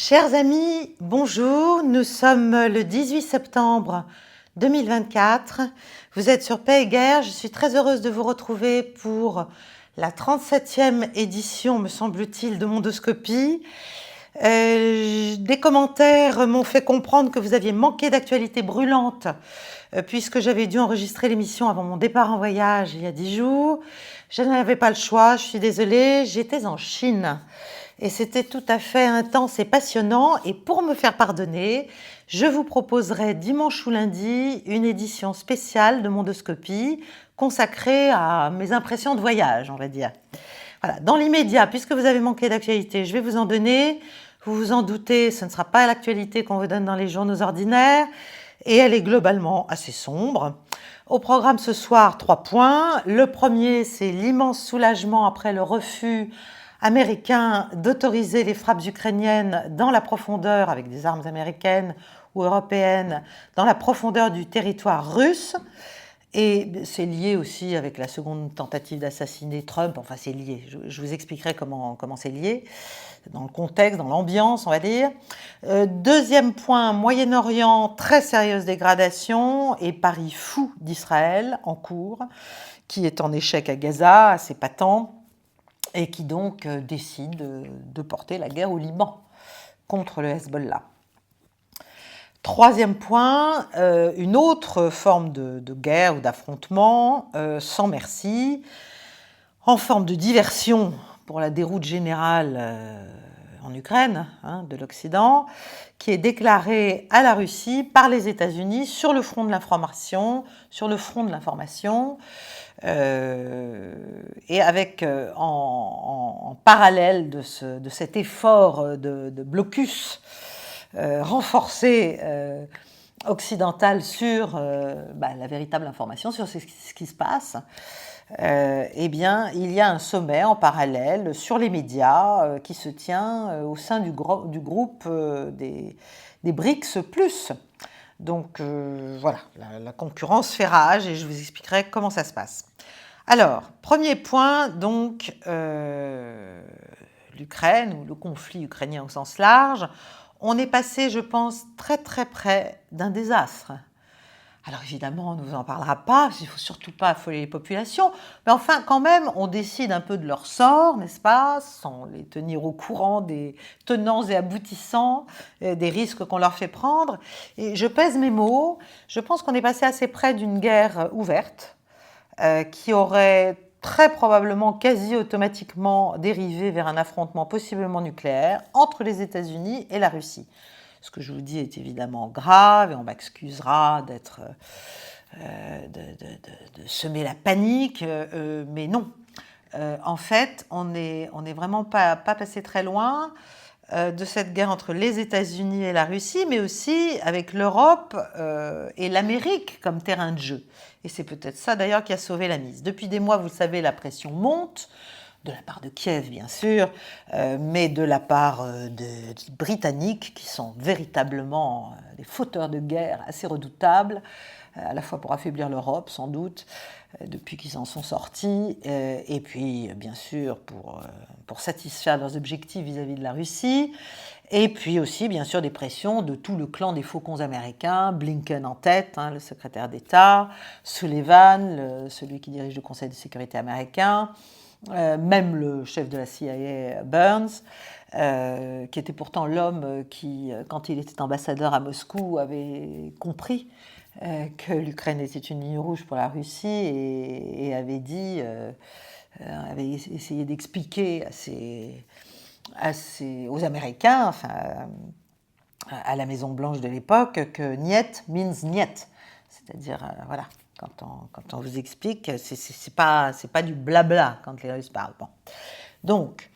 Chers amis, bonjour, nous sommes le 18 septembre 2024. Vous êtes sur Paix et Guerre, je suis très heureuse de vous retrouver pour la 37e édition, me semble-t-il, de Mondoscopie. Des commentaires m'ont fait comprendre que vous aviez manqué d'actualité brûlante puisque j'avais dû enregistrer l'émission avant mon départ en voyage il y a 10 jours. Je n'avais pas le choix, je suis désolée, j'étais en Chine. Et c'était tout à fait intense et passionnant. Et pour me faire pardonner, je vous proposerai dimanche ou lundi une édition spéciale de Mondoscopie consacrée à mes impressions de voyage, on va dire. Voilà. Dans l'immédiat, puisque vous avez manqué d'actualité, je vais vous en donner. Vous vous en doutez, ce ne sera pas l'actualité qu'on vous donne dans les journaux ordinaires. Et elle est globalement assez sombre. Au programme ce soir, 3 points. Le premier, c'est l'immense soulagement après le refus américain d'autoriser les frappes ukrainiennes dans la profondeur, avec des armes américaines ou européennes, dans la profondeur du territoire russe. Et c'est lié aussi avec la seconde tentative d'assassiner Trump. Enfin, c'est lié. Je vous expliquerai comment c'est lié, dans le contexte, dans l'ambiance, on va dire. Deuxième point, Moyen-Orient, très sérieuse dégradation et pari fou d'Israël en cours, qui est en échec à Gaza, assez patent, et qui donc décide de porter la guerre au Liban contre le Hezbollah. Troisième point, une autre forme de guerre ou d'affrontement sans merci, en forme de diversion pour la déroute générale en Ukraine, de l'Occident, qui est déclarée à la Russie par les États-Unis sur le front de l'information, et avec en parallèle de cet effort de blocus renforcé occidental sur la véritable information, sur ce qui se passe, eh bien, il y a un sommet en parallèle sur les médias qui se tient au sein du groupe des BRICS+. Donc voilà, la concurrence fait rage et je vous expliquerai comment ça se passe. Alors, premier point, donc, l'Ukraine, ou le conflit ukrainien au sens large. On est passé, je pense, très très près d'un désastre. Alors évidemment, on ne vous en parlera pas, il ne faut surtout pas affoler les populations, mais enfin quand même, on décide un peu de leur sort, n'est-ce pas, sans les tenir au courant des tenants et aboutissants, des risques qu'on leur fait prendre. Et je pèse mes mots, je pense qu'on est passé assez près d'une guerre ouverte, qui aurait très probablement quasi automatiquement dérivé vers un affrontement possiblement nucléaire entre les États-Unis et la Russie. Ce que je vous dis est évidemment grave et on m'excusera de semer la panique, mais non. En fait, on n'est vraiment pas passé très loin de cette guerre entre les États-Unis et la Russie, mais aussi avec l'Europe et l'Amérique comme terrain de jeu. Et c'est peut-être ça d'ailleurs qui a sauvé la mise. Depuis des mois, vous le savez, la pression monte, de la part de Kiev bien sûr, mais de la part des Britanniques qui sont véritablement des fauteurs de guerre assez redoutables, à la fois pour affaiblir l'Europe sans doute, depuis qu'ils en sont sortis, et puis bien sûr pour satisfaire leurs objectifs vis-à-vis de la Russie, et puis aussi bien sûr des pressions de tout le clan des faucons américains, Blinken en tête, le secrétaire d'État, Sullivan, celui qui dirige le Conseil de sécurité américain, même le chef de la CIA, Burns, qui était pourtant l'homme qui, quand il était ambassadeur à Moscou, avait compris que l'Ukraine était une ligne rouge pour la Russie et avait dit, avait essayé d'expliquer aux Américains, enfin, à la Maison-Blanche de l'époque, que niet means niet, c'est-à-dire, voilà. Quand on vous explique, c'est pas du blabla quand les Russes parlent. Bon. Donc,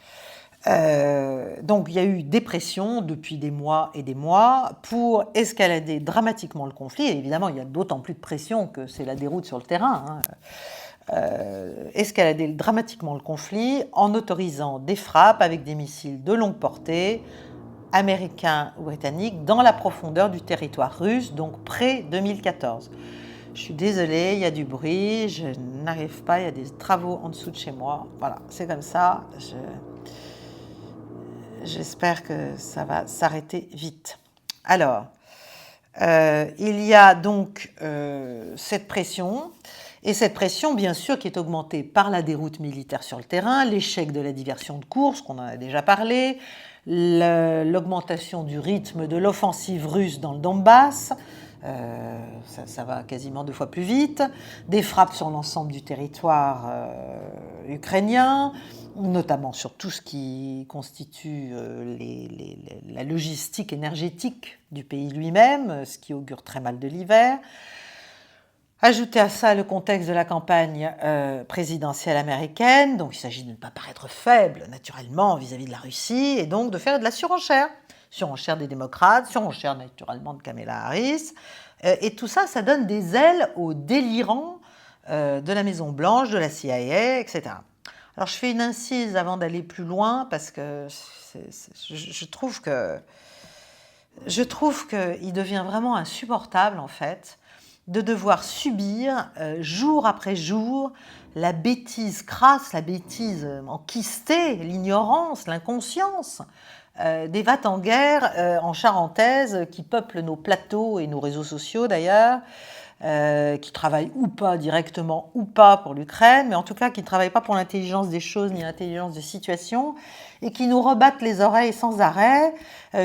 il y a eu des pressions depuis des mois et des mois pour escalader dramatiquement le conflit. Et évidemment, il y a d'autant plus de pression que c'est la déroute sur le terrain. Escalader dramatiquement le conflit en autorisant des frappes avec des missiles de longue portée, américains ou britanniques, dans la profondeur du territoire russe, donc près 2014. Je suis désolée, il y a du bruit, je n'arrive pas, il y a des travaux en dessous de chez moi. Voilà, c'est comme ça. j'espère que ça va s'arrêter vite. Alors, il y a donc cette pression, et cette pression, bien sûr, qui est augmentée par la déroute militaire sur le terrain, l'échec de la diversion de course, qu'on en a déjà parlé, l'augmentation du rythme de l'offensive russe dans le Donbass, ça va quasiment 2 fois plus vite, des frappes sur l'ensemble du territoire ukrainien, notamment sur tout ce qui constitue la logistique énergétique du pays lui-même, ce qui augure très mal de l'hiver. Ajoutez à ça le contexte de la campagne présidentielle américaine, donc il s'agit de ne pas paraître faible, naturellement, vis-à-vis de la Russie, et donc de faire de la surenchère. Surenchère des démocrates, surenchère naturellement de Kamala Harris, et tout ça, ça donne des ailes aux délirants de la Maison-Blanche, de la CIA, etc. Alors je fais une incise avant d'aller plus loin, parce que je trouve qu'il devient vraiment insupportable, en fait, de devoir subir jour après jour la bêtise crasse, la bêtise enquistée, l'ignorance, l'inconscience des va-t-en-guerre en charentaise qui peuplent nos plateaux et nos réseaux sociaux d'ailleurs, qui travaillent ou pas directement ou pas pour l'Ukraine, mais en tout cas qui ne travaillent pas pour l'intelligence des choses ni l'intelligence des situations, et qui nous rebattent les oreilles sans arrêt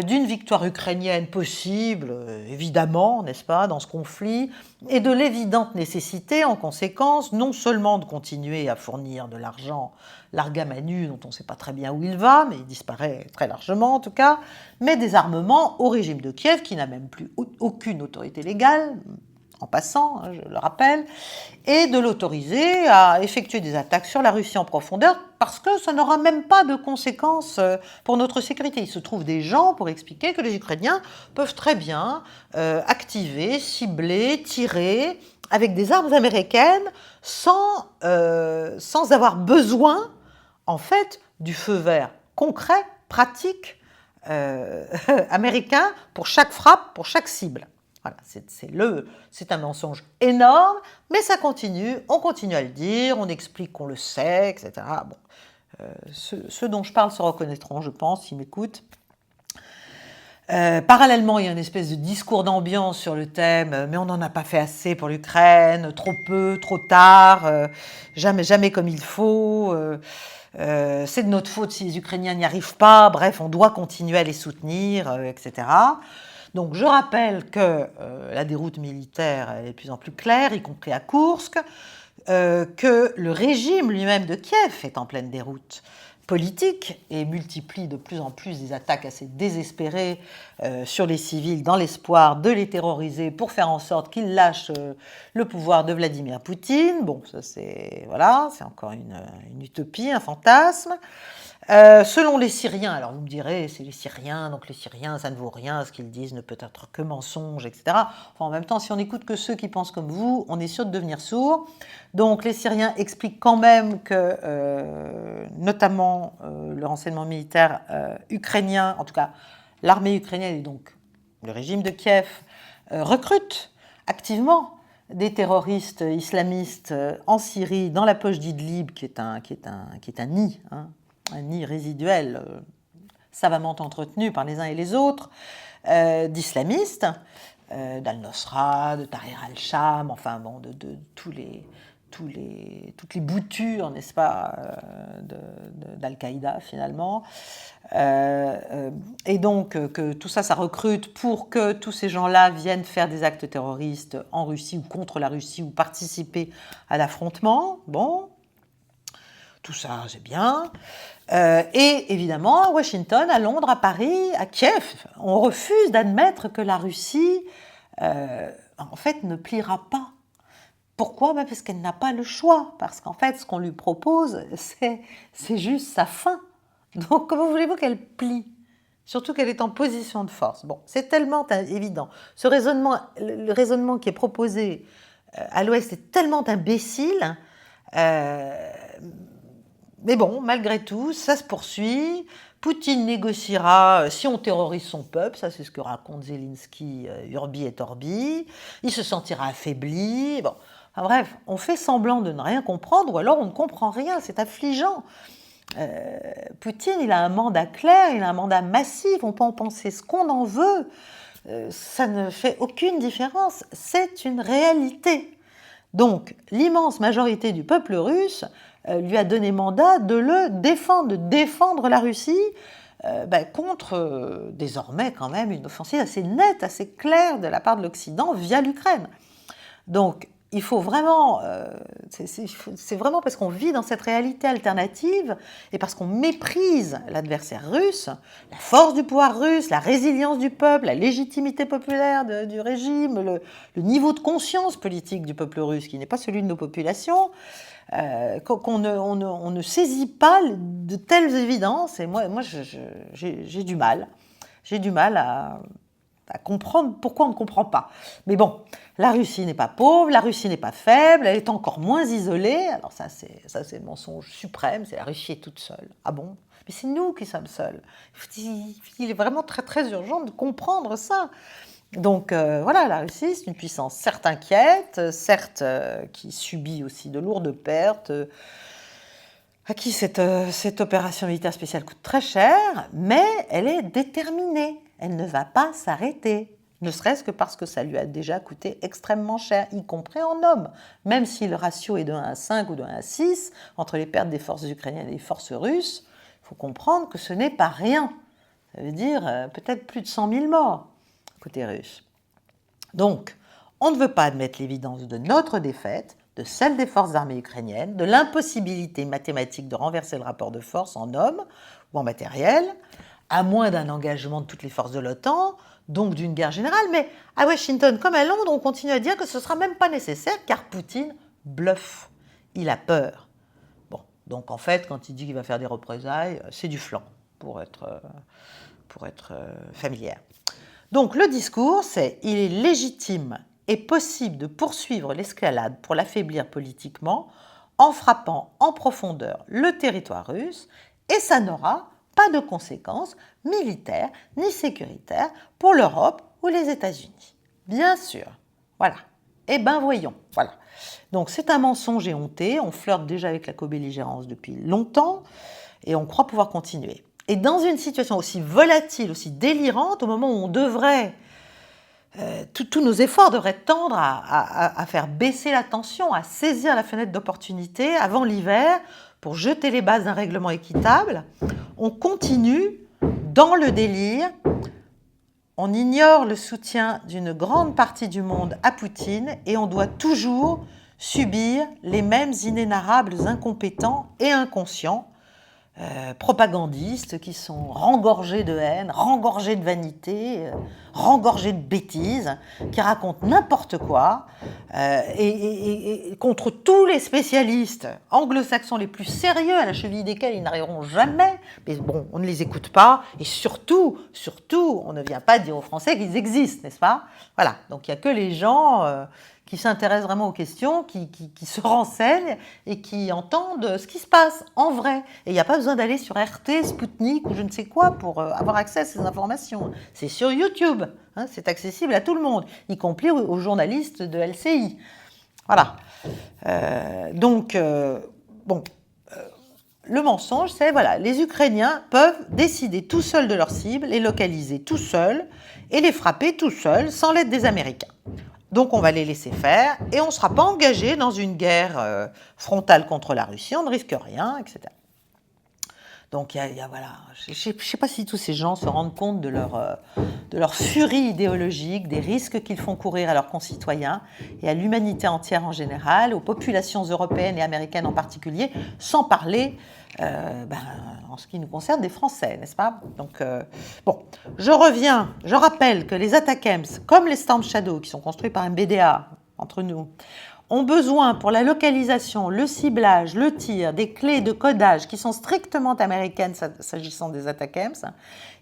d'une victoire ukrainienne possible, évidemment, n'est-ce pas, dans ce conflit, et de l'évidente nécessité, en conséquence, non seulement de continuer à fournir de l'argent l'argamanu, dont on ne sait pas très bien où il va, mais il disparaît très largement en tout cas, mais des armements au régime de Kiev, qui n'a même plus aucune autorité légale, en passant, je le rappelle, et de l'autoriser à effectuer des attaques sur la Russie en profondeur, parce que ça n'aura même pas de conséquences pour notre sécurité. Il se trouve des gens pour expliquer que les Ukrainiens peuvent très bien activer, cibler, tirer avec des armes américaines sans avoir besoin, en fait, du feu vert concret, pratique, américain pour chaque frappe, pour chaque cible. Voilà, c'est un mensonge énorme, mais ça continue, on continue à le dire, on explique qu'on le sait, etc. Bon, ceux dont je parle se reconnaîtront, je pense, s'ils m'écoutent. Parallèlement, il y a une espèce de discours d'ambiance sur le thème, mais on n'en a pas fait assez pour l'Ukraine, trop peu, trop tard, jamais comme il faut, c'est de notre faute si les Ukrainiens n'y arrivent pas, bref, on doit continuer à les soutenir, etc. Donc je rappelle que la déroute militaire est de plus en plus claire, y compris à Koursk, que le régime lui-même de Kiev est en pleine déroute politique et multiplie de plus en plus des attaques assez désespérées sur les civils dans l'espoir de les terroriser pour faire en sorte qu'ils lâchent le pouvoir de Vladimir Poutine. Bon, ça c'est encore une utopie, un fantasme. Selon les Syriens, alors vous me direz, c'est les Syriens, donc les Syriens, ça ne vaut rien, ce qu'ils disent ne peut être que mensonge, etc. Enfin, en même temps, si on n'écoute que ceux qui pensent comme vous, on est sûr de devenir sourd. Donc les Syriens expliquent quand même que, notamment le renseignement militaire ukrainien, en tout cas l'armée ukrainienne et donc le régime de Kiev, recrute activement des terroristes islamistes en Syrie, dans la poche d'Idlib, qui est un nid, hein, un nid résiduel savamment entretenu par les uns et les autres, d'islamistes, d'Al-Nosra, de Tahrir al-Sham, enfin bon, de toutes les boutures, n'est-ce pas, d'Al-Qaïda finalement. Et donc que tout ça, ça recrute pour que tous ces gens-là viennent faire des actes terroristes en Russie ou contre la Russie ou participer à l'affrontement. Bon, tout ça, c'est bien. Et évidemment, à Washington, à Londres, à Paris, à Kiev, on refuse d'admettre que la Russie, en fait, ne pliera pas. Pourquoi ? Parce qu'elle n'a pas le choix. Parce qu'en fait, ce qu'on lui propose, c'est juste sa fin. Donc, comment voulez-vous qu'elle plie ? Surtout qu'elle est en position de force. Bon, c'est tellement évident. Le raisonnement qui est proposé à l'Ouest est tellement imbécile. Mais bon, malgré tout, ça se poursuit. Poutine négociera si on terrorise son peuple, ça c'est ce que raconte Zelensky, Urbi et Orbi. Il se sentira affaibli. Bon. Enfin, bref, on fait semblant de ne rien comprendre ou alors on ne comprend rien, c'est affligeant. Poutine, il a un mandat clair, il a un mandat massif, on peut en penser ce qu'on en veut, ça ne fait aucune différence, c'est une réalité. Donc, l'immense majorité du peuple russe lui a donné mandat de le défendre, de défendre la Russie contre, désormais, quand même, une offensive assez nette, assez claire de la part de l'Occident via l'Ukraine. Donc, il faut vraiment, c'est vraiment parce qu'on vit dans cette réalité alternative et parce qu'on méprise l'adversaire russe, la force du pouvoir russe, la résilience du peuple, la légitimité populaire du régime, le niveau de conscience politique du peuple russe qui n'est pas celui de nos populations, on ne saisit pas de telles évidences. Et moi j'ai du mal. J'ai du mal à comprendre pourquoi on ne comprend pas. Mais bon, la Russie n'est pas pauvre, la Russie n'est pas faible, elle est encore moins isolée. Alors ça c'est le mensonge suprême, c'est la Russie est toute seule. Ah bon? Mais c'est nous qui sommes seuls. Il est vraiment très très urgent de comprendre ça. Donc voilà, la Russie, c'est une puissance certes inquiète, certes qui subit aussi de lourdes pertes, à qui cette opération militaire spéciale coûte très cher, mais elle est déterminée. Elle ne va pas s'arrêter, ne serait-ce que parce que ça lui a déjà coûté extrêmement cher, y compris en hommes. Même si le ratio est de 1 à 5 ou de 1 à 6, entre les pertes des forces ukrainiennes et des forces russes, il faut comprendre que ce n'est pas rien. Ça veut dire peut-être plus de 100 000 morts côté russe. Donc, on ne veut pas admettre l'évidence de notre défaite, de celle des forces armées ukrainiennes, de l'impossibilité mathématique de renverser le rapport de force en hommes ou en matériel, à moins d'un engagement de toutes les forces de l'OTAN, donc d'une guerre générale. Mais à Washington comme à Londres, on continue à dire que ce ne sera même pas nécessaire, car Poutine bluffe. Il a peur. Bon, donc en fait, quand il dit qu'il va faire des représailles, c'est du flanc, pour être familière. Donc le discours, c'est « il est légitime et possible de poursuivre l'escalade pour l'affaiblir politiquement en frappant en profondeur le territoire russe et ça n'aura pas de conséquences militaires ni sécuritaires pour l'Europe ou les États-Unis. » Bien sûr. Voilà. Eh bien voyons. Voilà. Donc c'est un mensonge éhonté, on flirte déjà avec la co-belligérance depuis longtemps et on croit pouvoir continuer. Et dans une situation aussi volatile, aussi délirante, au moment où on devrait, tous nos efforts devraient tendre à faire baisser la tension, à saisir la fenêtre d'opportunité avant l'hiver pour jeter les bases d'un règlement équitable, on continue dans le délire, on ignore le soutien d'une grande partie du monde à Poutine et on doit toujours subir les mêmes inénarrables incompétents et inconscients propagandistes qui sont rengorgés de haine, rengorgés de vanité, rengorgés de bêtises, qui racontent n'importe quoi, et contre tous les spécialistes anglo-saxons les plus sérieux, à la cheville desquels ils n'arriveront jamais, mais bon, on ne les écoute pas, et surtout, on ne vient pas dire aux Français qu'ils existent, n'est-ce pas? Voilà, donc il n'y a que les gens qui s'intéressent vraiment aux questions, qui se renseignent et qui entendent ce qui se passe en vrai. Et il n'y a pas besoin d'aller sur RT, Sputnik ou je ne sais quoi pour avoir accès à ces informations. C'est sur YouTube, hein, c'est accessible à tout le monde, y compris aux journalistes de LCI. Voilà. Le mensonge, c'est, voilà, les Ukrainiens peuvent décider tout seuls de leur cible, les localiser tout seuls et les frapper tout seuls, sans l'aide des Américains. Donc on va les laisser faire et on ne sera pas engagé dans une guerre frontale contre la Russie, on ne risque rien, etc. Donc voilà, je ne sais pas si tous ces gens se rendent compte de leur furie idéologique, des risques qu'ils font courir à leurs concitoyens et à l'humanité entière en général, aux populations européennes et américaines en particulier, sans parler, en ce qui nous concerne, des Français, n'est-ce pas? Donc, je rappelle que les ATACMS, comme les Storm Shadow, qui sont construits par MBDA, entre nous, ont besoin pour la localisation, le ciblage, le tir, des clés de codage qui sont strictement américaines s'agissant des ATACMS,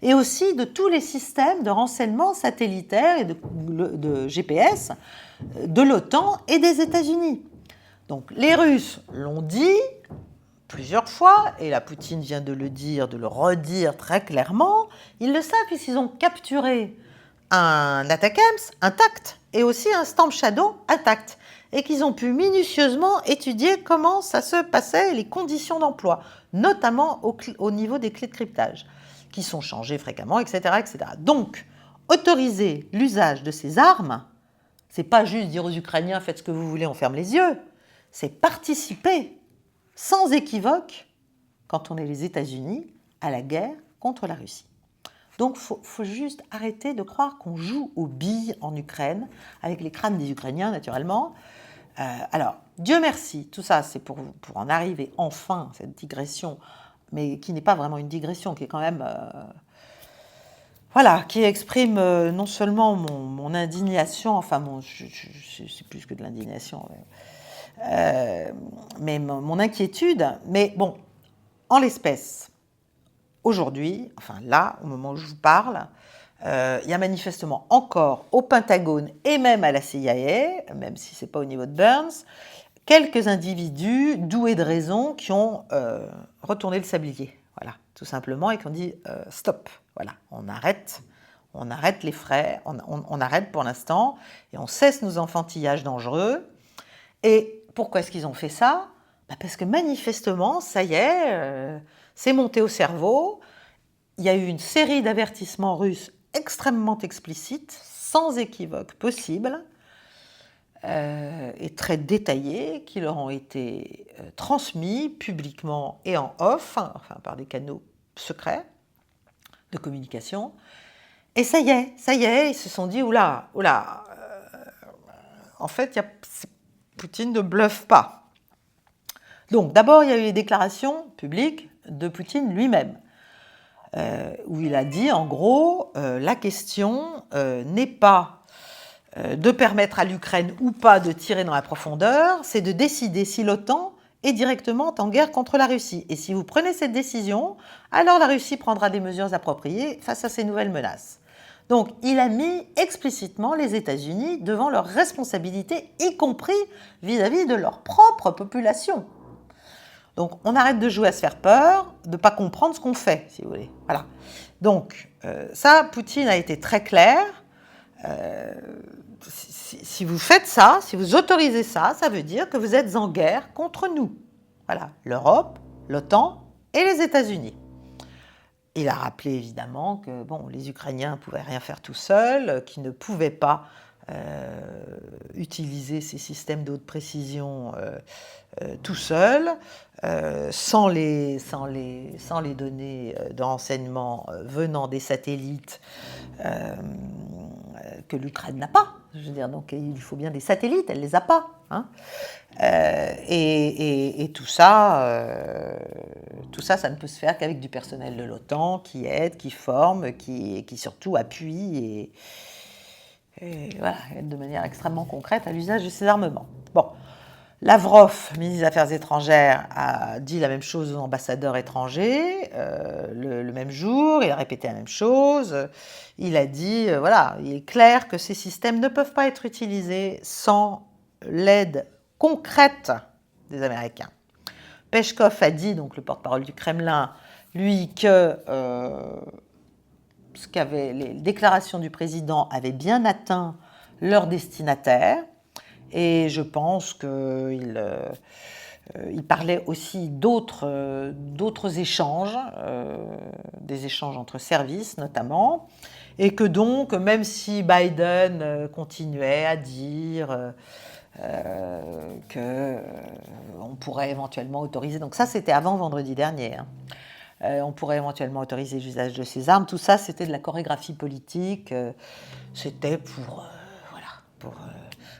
et aussi de tous les systèmes de renseignement satellitaire et de GPS de l'OTAN et des États-Unis. Donc les Russes l'ont dit plusieurs fois, et la Poutine vient de le dire, de le redire très clairement, ils le savent puisqu'ils ont capturé un ATACMS intact et aussi un Storm Shadow intact. et qu'ils ont pu minutieusement étudier comment ça se passait, les conditions d'emploi, notamment au niveau des clés de cryptage, qui sont changées fréquemment, etc., etc. Donc, autoriser l'usage de ces armes, c'est pas juste dire aux Ukrainiens « faites ce que vous voulez, on ferme les yeux », c'est participer, sans équivoque, quand on est les États-Unis, à la guerre contre la Russie. Donc, il faut juste arrêter de croire qu'on joue aux billes en Ukraine, avec les crânes des Ukrainiens, naturellement. Alors, Dieu merci, tout ça, c'est pour en arriver enfin, cette digression, mais qui n'est pas vraiment une digression, qui est quand même... voilà, qui exprime non seulement mon indignation, enfin, c'est plus que de l'indignation, mais mon inquiétude. Mais bon, en l'espèce, aujourd'hui, enfin là, au moment où je vous parle, il y a manifestement encore au Pentagone et même à la CIA, même si ce n'est pas au niveau de Burns, quelques individus doués de raison qui ont retourné le sablier, voilà, tout simplement, et qui ont dit stop, voilà, on arrête les frais, on arrête pour l'instant, et on cesse nos enfantillages dangereux. Et pourquoi est-ce qu'ils ont fait ça ? Parce que manifestement, ça y est, c'est monté au cerveau. Il y a eu une série d'avertissements russes extrêmement explicites, sans équivoque possible, et très détaillés, qui leur ont été transmis publiquement et en off, enfin par des canaux secrets de communication. Et ça y est, ils se sont dit, oula, en fait, Poutine ne bluffe pas. Donc, d'abord, il y a eu les déclarations publiques de Poutine lui-même, où il a dit, en gros, la question n'est pas de permettre à l'Ukraine ou pas de tirer dans la profondeur, c'est de décider si l'OTAN est directement en guerre contre la Russie. Et si vous prenez cette décision, alors la Russie prendra des mesures appropriées face à ces nouvelles menaces. Donc, il a mis explicitement les États-Unis devant leurs responsabilités, y compris vis-à-vis de leur propre population. Donc, on arrête de jouer à se faire peur, de ne pas comprendre ce qu'on fait, si vous voulez. Voilà. Donc, ça, Poutine a été très clair. Si vous faites ça, si vous autorisez ça, ça veut dire que vous êtes en guerre contre nous. Voilà, l'Europe, l'OTAN et les États-Unis. Il a rappelé évidemment que les Ukrainiens ne pouvaient rien faire tout seuls, qu'ils ne pouvaient pas utiliser ces systèmes de haute précision tout seuls, sans les données de renseignement venant des satellites que l'Ukraine n'a pas. Je veux dire, donc il faut bien des satellites, elle ne les a pas. Hein. Et tout ça, ça ne peut se faire qu'avec du personnel de l'OTAN qui aide, qui forme, qui surtout appuie et voilà, aide de manière extrêmement concrète à l'usage de ces armements. Bon, Lavrov, ministre des Affaires étrangères, a dit la même chose aux ambassadeurs étrangers le même jour, il a répété la même chose. Il a dit, voilà, il est clair que ces systèmes ne peuvent pas être utilisés sans l'aide concrète des Américains. Peskov a dit, donc le porte-parole du Kremlin, lui, que les déclarations du président avaient bien atteint leur destinataire. Et je pense qu'il parlait aussi d'autres échanges, des échanges entre services notamment, et que donc, même si Biden continuait à dire qu'on pourrait éventuellement autoriser, donc ça c'était avant vendredi dernier, on pourrait éventuellement autoriser l'usage de ces armes, tout ça c'était de la chorégraphie politique, c'était pour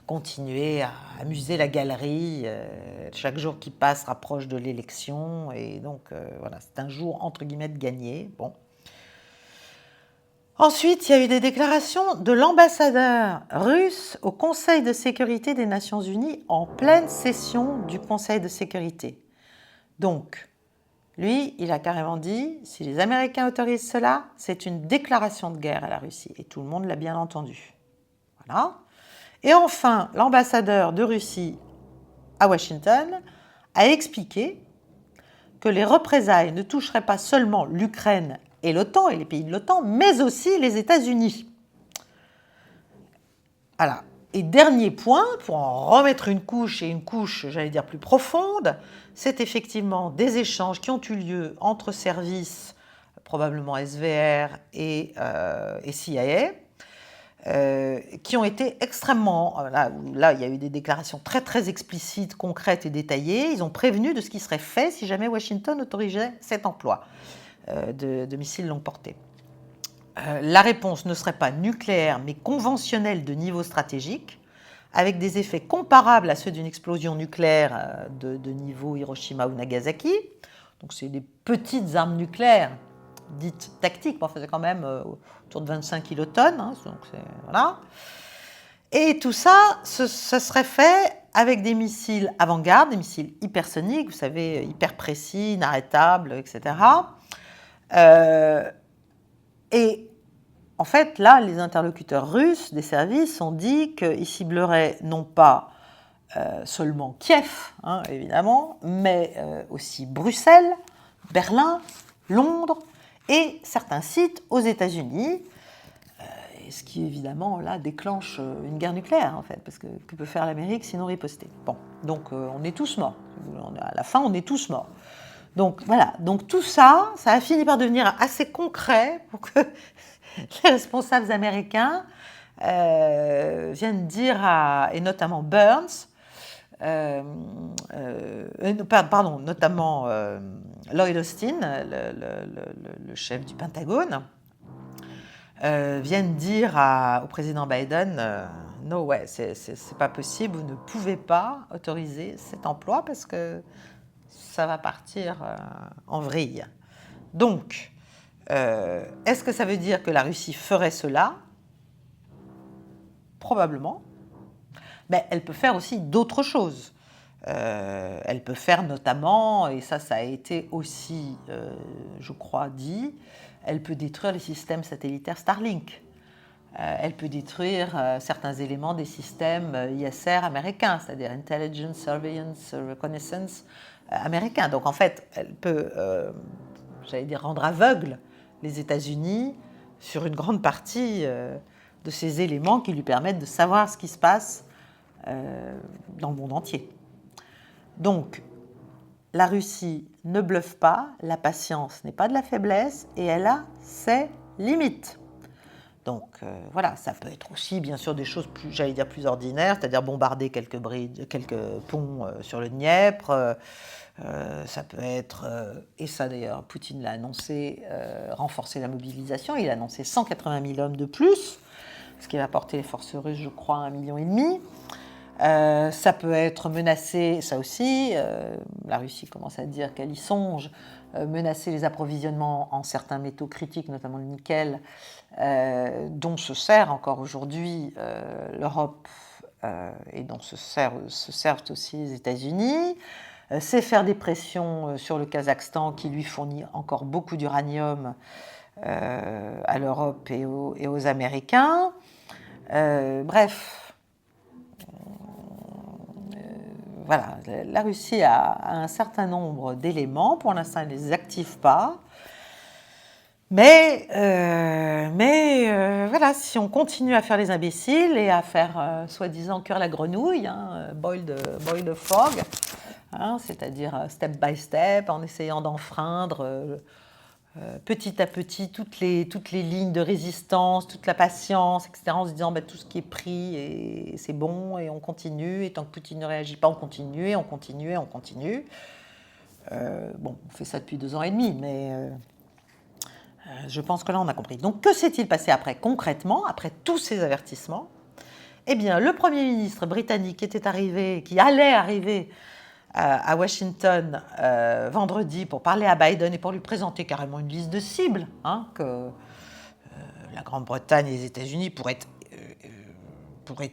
continuer à amuser la galerie. Chaque jour qui passe rapproche de l'élection. Et donc, voilà, c'est un jour, entre guillemets, de gagné. Bon. Ensuite, il y a eu des déclarations de l'ambassadeur russe au Conseil de sécurité des Nations Unies en pleine session du Conseil de sécurité. Donc, lui, il a carrément dit, si les Américains autorisent cela, c'est une déclaration de guerre à la Russie. Et tout le monde l'a bien entendu. Voilà. Et enfin, l'ambassadeur de Russie à Washington a expliqué que les représailles ne toucheraient pas seulement l'Ukraine et l'OTAN et les pays de l'OTAN, mais aussi les États-Unis. Voilà. Et dernier point, pour en remettre une couche, et une couche, j'allais dire, plus profonde, c'est effectivement des échanges qui ont eu lieu entre services, probablement SVR et CIA, qui ont été extrêmement... Là, il y a eu des déclarations très, très explicites, concrètes et détaillées. Ils ont prévenu de ce qui serait fait si jamais Washington autorisait cet emploi de missiles longue portée. La réponse ne serait pas nucléaire, mais conventionnelle de niveau stratégique, avec des effets comparables à ceux d'une explosion nucléaire de niveau Hiroshima ou Nagasaki. Donc c'est des petites armes nucléaires, dites tactiques, mais enfin, c'est quand même autour de 25 kilotonnes. Hein, donc voilà. Et tout ça, ça serait fait avec des missiles avant-garde, des missiles hypersoniques, vous savez, hyper précis, inarrêtables, etc. Et en fait, là, les interlocuteurs russes des services ont dit qu'ils cibleraient non pas seulement Kiev, hein, évidemment, mais aussi Bruxelles, Berlin, Londres et certains sites aux États-Unis, ce qui évidemment là déclenche une guerre nucléaire en fait, parce que peut faire l'Amérique sinon riposter. Bon, donc on est tous morts. À la fin, on est tous morts. Donc voilà, donc tout ça, ça a fini par devenir assez concret pour que les responsables américains viennent dire et notamment Burns, notamment Lloyd Austin, le chef du Pentagone, viennent dire au président Biden no way, c'est pas possible, vous ne pouvez pas autoriser cet emploi parce que ça va partir en vrille. Donc, est-ce que ça veut dire que la Russie ferait cela? Probablement. Mais elle peut faire aussi d'autres choses. Elle peut faire notamment, et ça a été aussi, je crois, dit, elle peut détruire les systèmes satellitaires Starlink. Elle peut détruire certains éléments des systèmes ISR américains, c'est-à-dire Intelligence, Surveillance, Reconnaissance américains. Donc en fait, elle peut, j'allais dire, rendre aveugle les États-Unis sur une grande partie de ces éléments qui lui permettent de savoir ce qui se passe dans le monde entier. Donc, la Russie ne bluffe pas, la patience n'est pas de la faiblesse et elle a ses limites. Donc voilà, ça peut être aussi bien sûr des choses plus, j'allais dire, plus ordinaires, c'est-à-dire bombarder quelques ponts sur le Dniepr. Ça peut être, et ça d'ailleurs Poutine l'a annoncé, renforcer la mobilisation. Il a annoncé 180 000 hommes de plus, ce qui va porter les forces russes, je crois, à 1,5 million. Ça peut être menacé, ça aussi, la Russie commence à dire qu'elle y songe, menacer les approvisionnements en certains métaux critiques, notamment le nickel, dont se sert encore aujourd'hui l'Europe et dont se servent aussi les États-Unis. C'est faire des pressions sur le Kazakhstan qui lui fournit encore beaucoup d'uranium à l'Europe et aux Américains. Bref. Voilà, la Russie a un certain nombre d'éléments. Pour l'instant, elle ne les active pas. Mais voilà, si on continue à faire les imbéciles et à faire soi-disant cuire la grenouille, boil the frog, c'est-à-dire step by step, en essayant d'enfreindre petit à petit toutes les lignes de résistance, toute la patience, etc., en se disant tout ce qui est pris et c'est bon et on continue, et tant que Poutine ne réagit pas, on continue et on continue et on continue. On fait ça depuis 2 ans et demi, mais je pense que là on a compris. Donc que s'est-il passé après concrètement, après tous ces avertissements? Eh bien, le Premier ministre britannique qui allait arriver à Washington vendredi pour parler à Biden et pour lui présenter carrément une liste de cibles que la Grande-Bretagne et les États-Unis pourraient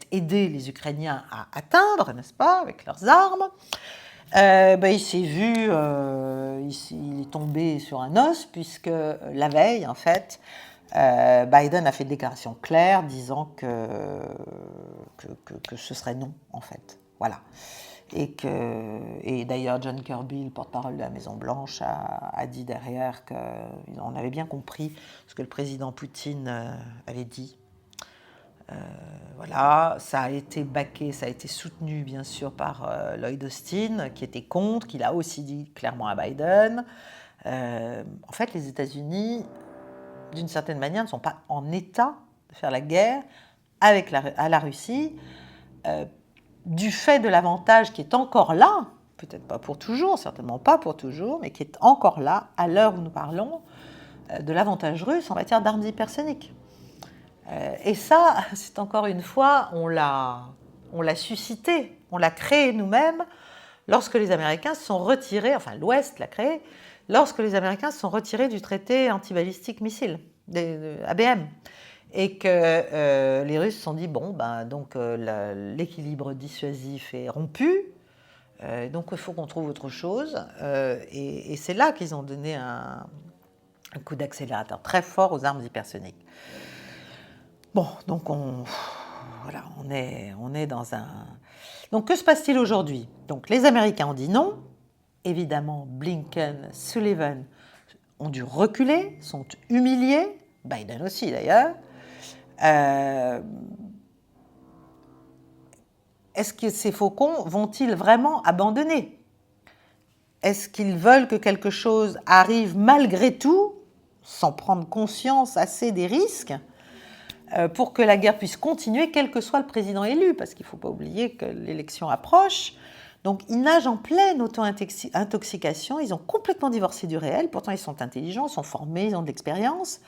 aider les Ukrainiens à atteindre, n'est-ce pas, avec leurs armes. Il s'est vu, il est tombé sur un os, puisque la veille, en fait, Biden a fait une déclaration claire disant que ce serait non, en fait. Voilà. Et d'ailleurs, John Kirby, le porte-parole de la Maison-Blanche, a dit derrière qu'on avait bien compris ce que le président Poutine avait dit. Voilà, ça a été backé, ça a été soutenu bien sûr par Lloyd Austin, qui était contre, qui l'a aussi dit clairement à Biden. En fait, les États-Unis, d'une certaine manière, ne sont pas en état de faire la guerre à la Russie, du fait de l'avantage qui est encore là, peut-être pas pour toujours, certainement pas pour toujours, mais qui est encore là, à l'heure où nous parlons, de l'avantage russe en matière d'armes hypersoniques. Et ça, c'est encore une fois, on l'a suscité, on l'a créé nous-mêmes lorsque les Américains se sont retirés, enfin l'Ouest l'a créé, lorsque les Américains se sont retirés du traité anti-balistique missile, ABM. Et que les Russes se sont dit, bon, ben, donc l'équilibre dissuasif est rompu, donc il faut qu'on trouve autre chose. Et c'est là qu'ils ont donné un coup d'accélérateur très fort aux armes hypersoniques. Bon, donc on est dans un... Donc que se passe-t-il aujourd'hui? Donc les Américains ont dit non. Évidemment, Blinken, Sullivan ont dû reculer, sont humiliés, Biden aussi d'ailleurs. Est-ce que ces faucons vont-ils vraiment abandonner? Est-ce qu'ils veulent que quelque chose arrive malgré tout, sans prendre conscience assez des risques, pour que la guerre puisse continuer, quel que soit le président élu, parce qu'il ne faut pas oublier que l'élection approche. Donc ils nagent en pleine auto-intoxication, ils ont complètement divorcé du réel, pourtant ils sont intelligents, ils sont formés, ils ont de l'expérience.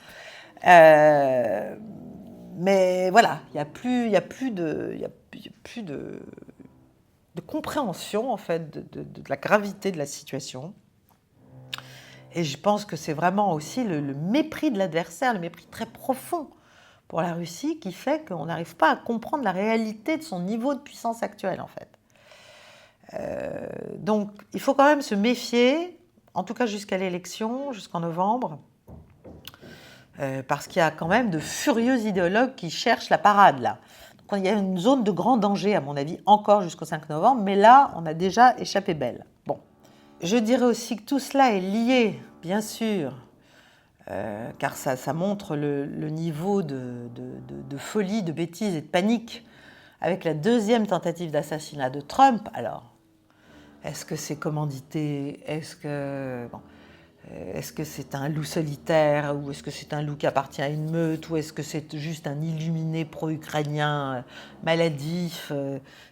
Mais voilà, il n'y a plus de compréhension en fait de la gravité de la situation. Et je pense que c'est vraiment aussi le mépris de l'adversaire, le mépris très profond pour la Russie qui fait qu'on n'arrive pas à comprendre la réalité de son niveau de puissance actuelle en fait. Donc il faut quand même se méfier, en tout cas jusqu'à l'élection, jusqu'en novembre, parce qu'il y a quand même de furieux idéologues qui cherchent la parade là. Donc, il y a une zone de grand danger à mon avis encore jusqu'au 5 novembre, mais là on a déjà échappé belle. Bon, je dirais aussi que tout cela est lié, bien sûr, car ça montre le niveau de folie, de bêtise et de panique avec la deuxième tentative d'assassinat de Trump. Alors, est-ce que c'est commandité? Est-ce que c'est un loup solitaire? Ou est-ce que c'est un loup qui appartient à une meute? Ou est-ce que c'est juste un illuminé pro-ukrainien maladif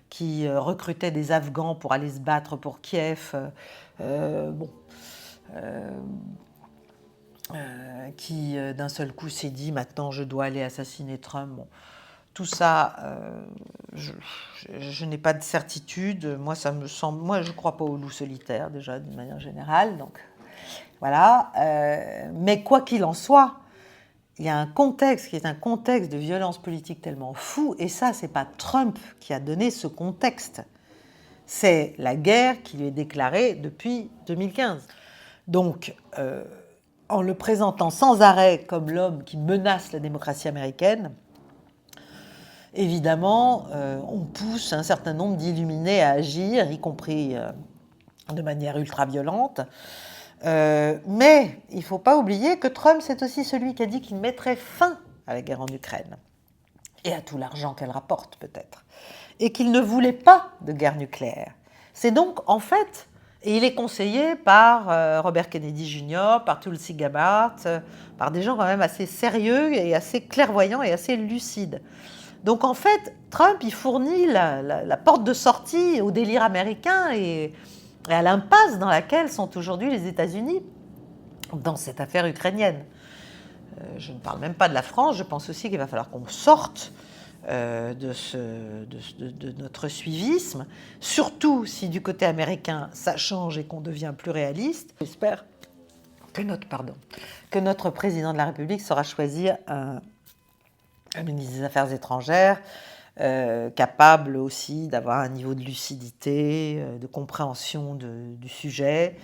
qui recrutait des Afghans pour aller se battre pour Kiev? Qui d'un seul coup s'est dit maintenant je dois aller assassiner Trump. Bon, tout ça, je n'ai pas de certitude. Moi, ça me semble. Moi, je ne crois pas au loup solitaire déjà d'une manière générale. Donc voilà. Mais quoi qu'il en soit, il y a un contexte qui est un contexte de violence politique tellement fou. Et ça, c'est pas Trump qui a donné ce contexte. C'est la guerre qui lui est déclarée depuis 2015. Donc en le présentant sans arrêt comme l'homme qui menace la démocratie américaine, évidemment, on pousse un certain nombre d'illuminés à agir, y compris de manière ultra-violente. Mais il ne faut pas oublier que Trump, c'est aussi celui qui a dit qu'il mettrait fin à la guerre en Ukraine, et à tout l'argent qu'elle rapporte peut-être, et qu'il ne voulait pas de guerre nucléaire. C'est donc, en fait... Et il est conseillé par Robert Kennedy Jr., par Tulsi Gabbard, par des gens quand même assez sérieux et assez clairvoyants et assez lucides. Donc en fait, Trump, il fournit la porte de sortie au délire américain et à l'impasse dans laquelle sont aujourd'hui les États-Unis dans cette affaire ukrainienne. Je ne parle même pas de la France, je pense aussi qu'il va falloir qu'on sorte de notre suivisme, surtout si du côté américain ça change et qu'on devient plus réaliste. J'espère que notre président de la République saura choisir un ministre des Affaires étrangères capable aussi d'avoir un niveau de lucidité, de compréhension du sujet,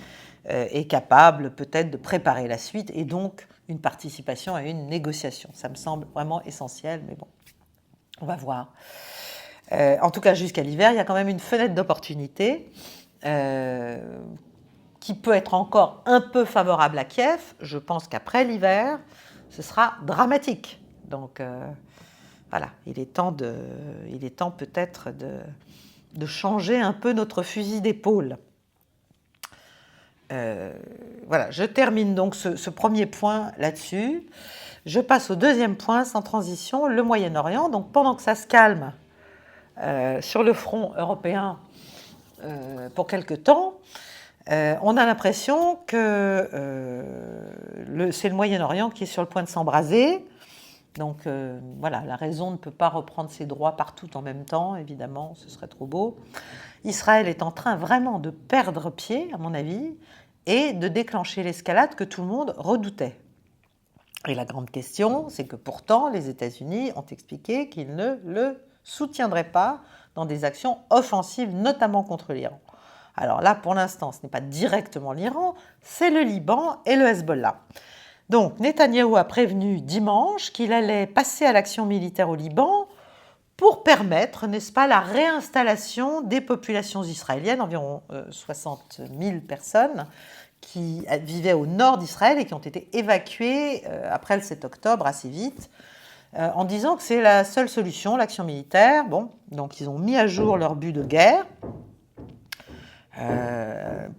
et capable peut-être de préparer la suite et donc une participation à une négociation. Ça me semble vraiment essentiel, mais bon. On va voir. En tout cas, jusqu'à l'hiver, il y a quand même une fenêtre d'opportunité qui peut être encore un peu favorable à Kiev. Je pense qu'après l'hiver, ce sera dramatique. Donc Voilà, il est temps peut-être de changer un peu notre fusil d'épaule. Voilà, je termine donc ce premier point là-dessus. Je passe au deuxième point, sans transition, le Moyen-Orient. Donc pendant que ça se calme sur le front européen pour quelque temps, on a l'impression que c'est le Moyen-Orient qui est sur le point de s'embraser. Donc voilà, la raison ne peut pas reprendre ses droits partout en même temps, évidemment, ce serait trop beau. Israël est en train vraiment de perdre pied, à mon avis, et de déclencher l'escalade que tout le monde redoutait. Et la grande question, c'est que pourtant, les États-Unis ont expliqué qu'ils ne le soutiendraient pas dans des actions offensives, notamment contre l'Iran. Alors là, pour l'instant, ce n'est pas directement l'Iran, c'est le Liban et le Hezbollah. Donc, Netanyahou a prévenu dimanche qu'il allait passer à l'action militaire au Liban pour permettre, n'est-ce pas, la réinstallation des populations israéliennes, environ 60 000 personnes, qui vivaient au nord d'Israël et qui ont été évacuées après le 7 octobre assez vite, en disant que c'est la seule solution, l'action militaire. Bon, donc ils ont mis à jour leur but de guerre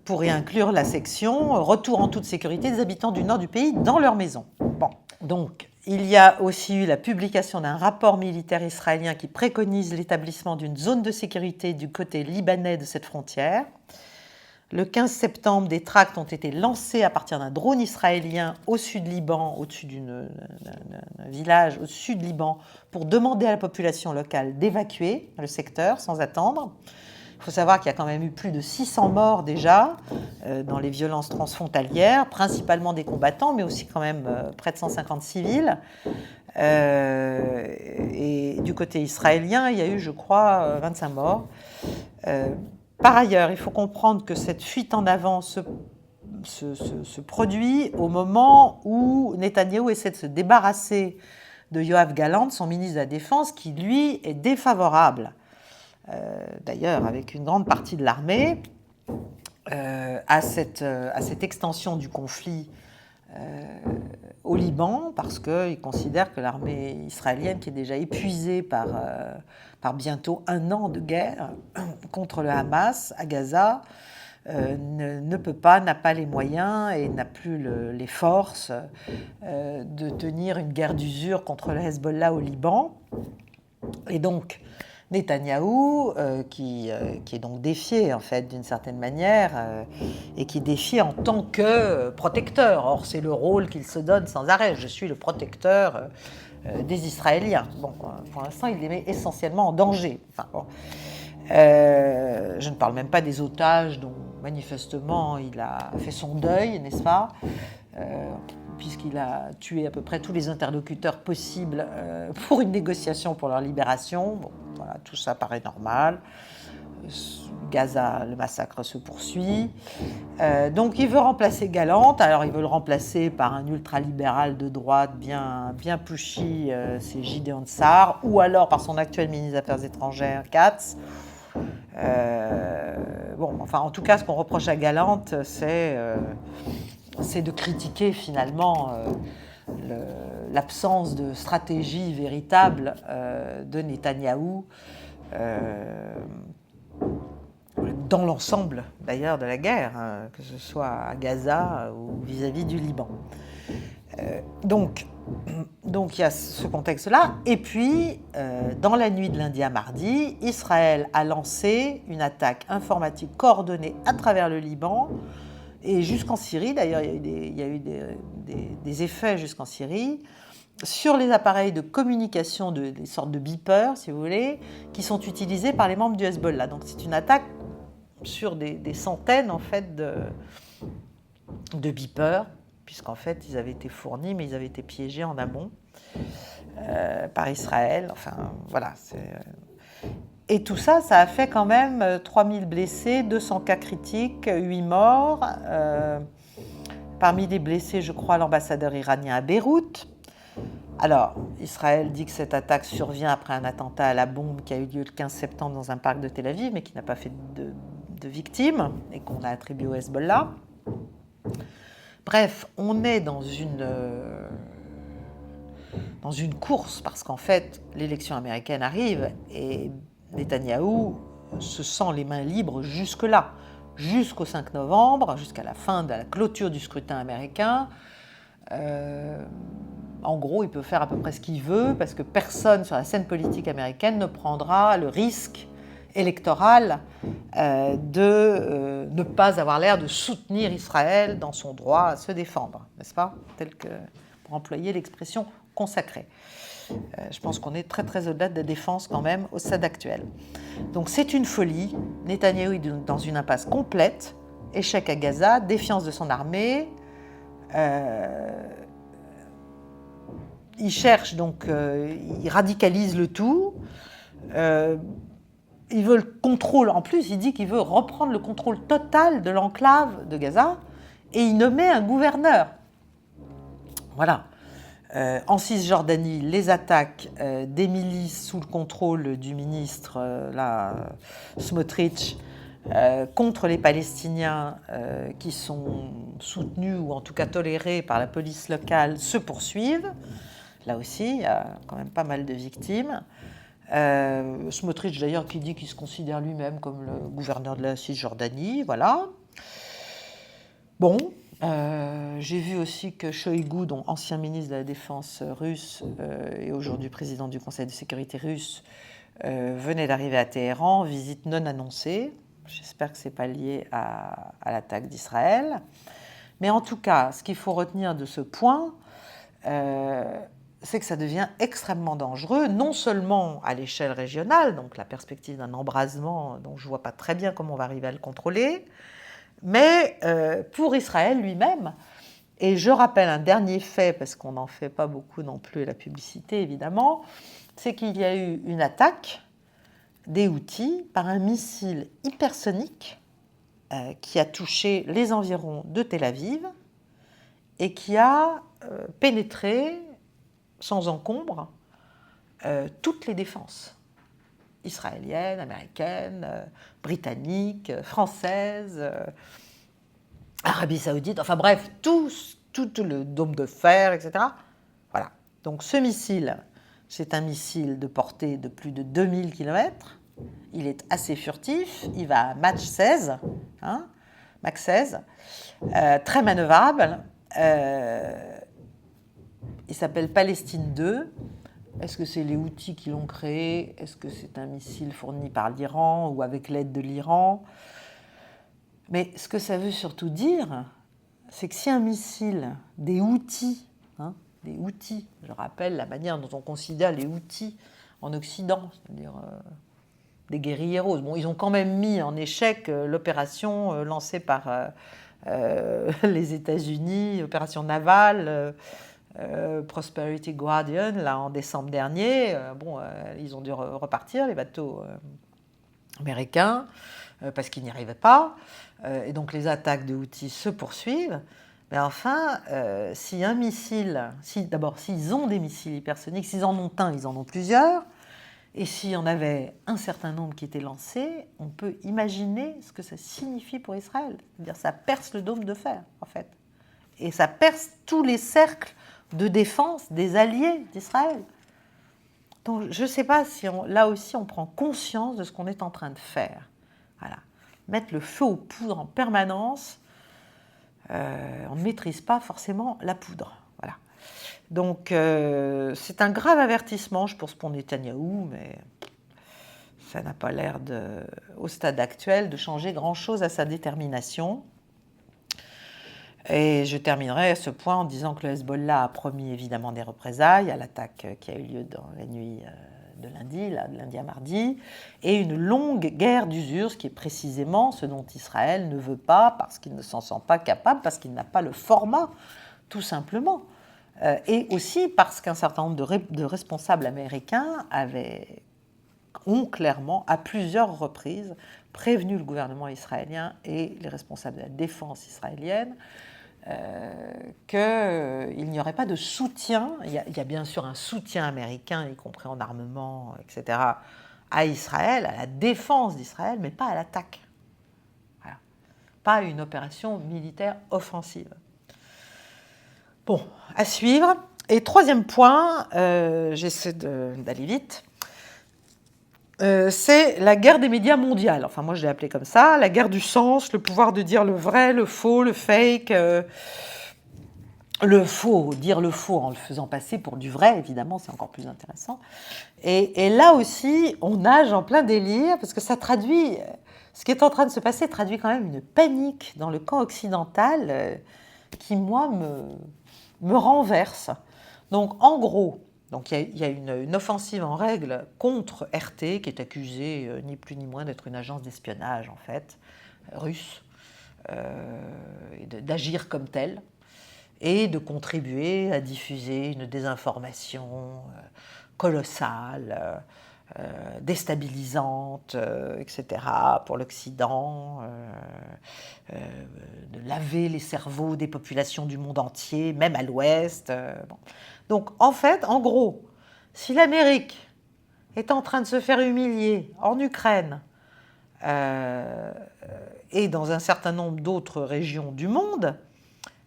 pour y inclure la section « Retour en toute sécurité des habitants du nord du pays dans leur maison ». Bon, donc il y a aussi eu la publication d'un rapport militaire israélien qui préconise l'établissement d'une zone de sécurité du côté libanais de cette frontière. Le 15 septembre, des tracts ont été lancés à partir d'un drone israélien au sud Liban, au-dessus d'un village au sud Liban, pour demander à la population locale d'évacuer le secteur sans attendre. Il faut savoir qu'il y a quand même eu plus de 600 morts déjà dans les violences transfrontalières, principalement des combattants, mais aussi quand même près de 150 civils. Et du côté israélien, il y a eu, je crois, 25 morts. Par ailleurs, il faut comprendre que cette fuite en avant se produit au moment où Netanyahou essaie de se débarrasser de Yoav Gallant, son ministre de la Défense, qui, lui, est défavorable, d'ailleurs avec une grande partie de l'armée, à cette extension du conflit au Liban, parce qu'il considère que l'armée israélienne, qui est déjà épuisée par bientôt 1 an de guerre contre le Hamas à Gaza, ne peut pas, n'a pas les moyens et n'a plus les forces de tenir une guerre d'usure contre le Hezbollah au Liban. Et donc, Netanyahou, qui est donc défié en fait d'une certaine manière, et qui est défié en tant que protecteur. Or, c'est le rôle qu'il se donne sans arrêt. Je suis le protecteur des Israéliens. Bon, pour l'instant, il les met essentiellement en danger. Enfin, bon. Je ne parle même pas des otages dont manifestement il a fait son deuil, n'est-ce pas, puisqu'il a tué à peu près tous les interlocuteurs possibles pour une négociation pour leur libération. Bon, voilà, tout ça paraît normal. Gaza, le massacre se poursuit. Donc il veut remplacer Gallant. Alors il veut le remplacer par un ultralibéral de droite bien pushy, c'est Gideon Sa'ar, ou alors par son actuel ministre des Affaires étrangères, Katz. Bon, enfin, en tout cas, ce qu'on reproche à Gallant, c'est de critiquer finalement l'absence de stratégie véritable de Netanyahou dans l'ensemble, d'ailleurs, de la guerre, que ce soit à Gaza ou vis-à-vis du Liban. Donc, il y a ce contexte-là. Et puis, dans la nuit de lundi à mardi, Israël a lancé une attaque informatique coordonnée à travers le Liban et jusqu'en Syrie. D'ailleurs, il y a eu des effets jusqu'en Syrie sur les appareils de communication, des sortes de beepers, si vous voulez, qui sont utilisés par les membres du Hezbollah. Donc, c'est une attaque sur des centaines, en fait, de beepers, puisqu'en fait, ils avaient été fournis, mais ils avaient été piégés en amont par Israël. Enfin, voilà. Et tout ça, ça a fait quand même 3000 blessés, 200 cas critiques, 8 morts. Parmi les blessés, je crois, l'ambassadeur iranien à Beyrouth. Alors, Israël dit que cette attaque survient après un attentat à la bombe qui a eu lieu le 15 septembre dans un parc de Tel Aviv, mais qui n'a pas fait de victimes et qu'on a attribué au Hezbollah. Bref, on est dans une dans une course, parce qu'en fait, l'élection américaine arrive et Netanyahou se sent les mains libres jusque-là, jusqu'au 5 novembre, jusqu'à la fin de la clôture du scrutin américain. En gros, il peut faire à peu près ce qu'il veut, parce que personne sur la scène politique américaine ne prendra le risque électoral de ne pas avoir l'air de soutenir Israël dans son droit à se défendre, n'est-ce pas? Tel que, pour employer l'expression consacrée. Je pense qu'on est très très au-delà de la défense quand même au stade actuel. Donc c'est une folie. Netanyahou est dans une impasse complète. Échec à Gaza, défiance de son armée. Il cherche donc, il radicalise le tout. Il veut le contrôle. En plus, il dit qu'il veut reprendre le contrôle total de l'enclave de Gaza et il nommait un gouverneur. Voilà. En Cisjordanie, les attaques des milices sous le contrôle du ministre Smotrich contre les Palestiniens qui sont soutenus ou en tout cas tolérés par la police locale se poursuivent. Là aussi, il y a quand même pas mal de victimes. Smotrich d'ailleurs qui dit qu'il se considère lui-même comme le gouverneur de la Cisjordanie, voilà. Bon, j'ai vu aussi que Shoigu, donc ancien ministre de la Défense russe et aujourd'hui président du Conseil de sécurité russe, venait d'arriver à Téhéran, visite non annoncée. J'espère que ce n'est pas lié à l'attaque d'Israël. Mais en tout cas, ce qu'il faut retenir de ce point, c'est que ça devient extrêmement dangereux, non seulement à l'échelle régionale, donc la perspective d'un embrasement dont je ne vois pas très bien comment on va arriver à le contrôler, mais pour Israël lui-même. Et je rappelle un dernier fait, parce qu'on n'en fait pas beaucoup non plus la publicité évidemment, c'est qu'il y a eu une attaque des Houthis par un missile hypersonique qui a touché les environs de Tel Aviv et qui a pénétré sans encombre toutes les défenses israéliennes, américaines, britanniques, françaises, Arabie Saoudite, enfin bref, tout le dôme de fer, etc. Voilà. Donc ce missile, c'est un missile de portée de plus de 2000 km. Il est assez furtif, il va à Mach 16, Mach 16, très manœuvrable. Il s'appelle Palestine 2. Est-ce que c'est les Houthis qui l'ont créé? Est-ce que c'est un missile fourni par l'Iran ou avec l'aide de l'Iran? Mais ce que ça veut surtout dire, c'est que si un missile des Houthis, je rappelle la manière dont on considère les Houthis en Occident, c'est-à-dire des guérilleros. Bon, ils ont quand même mis en échec l'opération lancée par les États-Unis, opération navale, Prosperity Guardian, là en décembre dernier. Ils ont dû repartir, les bateaux américains, parce qu'ils n'y arrivaient pas. Et donc les attaques de Houthis se poursuivent. Mais enfin, si un missile, d'abord s'ils ont des missiles hypersoniques, s'ils en ont un, ils en ont plusieurs, et s'il y en avait un certain nombre qui étaient lancés, on peut imaginer ce que ça signifie pour Israël. C'est-à-dire ça perce le dôme de fer, en fait. Et ça perce tous les cercles de défense des alliés d'Israël. Donc je ne sais pas si là aussi on prend conscience de ce qu'on est en train de faire. Voilà. Mettre le feu aux poudres en permanence, on ne maîtrise pas forcément la poudre. Voilà. Donc c'est un grave avertissement, je pense, pour Netanyahou, mais ça n'a pas l'air, au stade actuel, de changer grand-chose à sa détermination. Et je terminerai à ce point en disant que le Hezbollah a promis évidemment des représailles à l'attaque qui a eu lieu dans la nuit de lundi à mardi, et une longue guerre d'usure, ce qui est précisément ce dont Israël ne veut pas, parce qu'il ne s'en sent pas capable, parce qu'il n'a pas le format, tout simplement. Et aussi parce qu'un certain nombre de responsables américains ont clairement, à plusieurs reprises, prévenu le gouvernement israélien et les responsables de la défense israélienne qu'il n'y aurait pas de soutien. Il y a bien sûr un soutien américain, y compris en armement, etc., à Israël, à la défense d'Israël, mais pas à l'attaque. Voilà. Pas une opération militaire offensive. Bon, à suivre. Et troisième point, j'essaie d'aller vite, c'est la guerre des médias mondiale. Enfin, moi, je l'ai appelée comme ça, la guerre du sens, le pouvoir de dire le vrai, le faux, le fake, le faux, dire le faux en le faisant passer pour du vrai, évidemment, c'est encore plus intéressant. Et là aussi, on nage en plein délire, parce que ça traduit, ce qui est en train de se passer traduit quand même une panique dans le camp occidental qui, moi, me renverse. Donc, en gros, il y a une offensive en règle contre RT, qui est accusée ni plus ni moins d'être une agence d'espionnage, en fait, russe, et d'agir comme telle, et de contribuer à diffuser une désinformation colossale, déstabilisante, etc., pour l'Occident, de laver les cerveaux des populations du monde entier, même à l'Ouest. Bon. Donc, en fait, en gros, si l'Amérique est en train de se faire humilier en Ukraine et dans un certain nombre d'autres régions du monde,